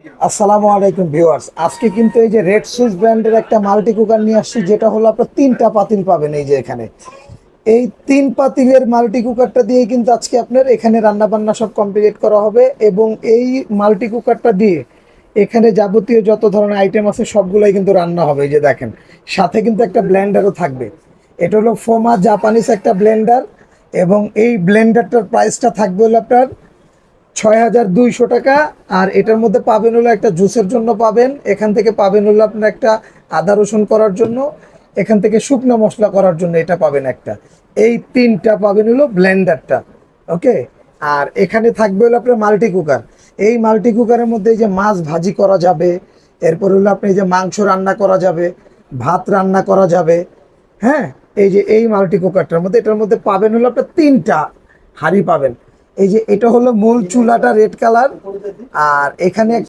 আসসালামু আলাইকুম ভিউয়ার্স, আজকে কিন্তু এই যে রেড সুইচ ব্র্যান্ডের একটা মাল্টি কুকার নিয়ে আসছি, যেটা হলো আপনার 3টা পাতিল পাবেন। এই যে এখানে এই 3 পাতিলের মাল্টি কুকারটা দিয়ে কিন্তু আজকে আপনার এখানে রান্না বান্না সব কমপ্লিট করা হবে। এবং এই মাল্টি কুকারটা দিয়ে এখানে যাবতীয় যত ধরনের আইটেম আছে সবগুলাই কিন্তু রান্না হবে। এই যে দেখেন, সাথে কিন্তু একটা ব্লেন্ডারও থাকবে। এটা হলো ফোমা জাপানিজ একটা ব্লেন্ডার, এবং এই ব্লেন্ডারটার প্রাইসটা থাকবে হলো আপনার ৬,২০০ টাকা। আর এটার মধ্যে পাবেন হলো একটা জুসের জন্য পাবেন, এখান থেকে পাবেন হলো আপনার একটা আদা রসুন করার জন্য, এখান থেকে শুকনো মশলা করার জন্য এটা পাবেন একটা। এই 3টা পাবেন হলো ব্লেন্ডারটা। ওকে। আর এখানে থাকবে হলো আপনার মাল্টি কুকার। এই মাল্টি কুকারের মধ্যে এই যে মাছ ভাজি করা যাবে, এরপর হলো আপনি এই যে মাংস রান্না করা যাবে, ভাত রান্না করা যাবে। হ্যাঁ, এই যে এই মাল্টি কুকারটার মধ্যে, এটার মধ্যে পাবেন হলো আপনার 3টা হাঁড়ি পাবেন। এই যে এটা হলো মূল চুলাটা রেড কালার, আর এখানে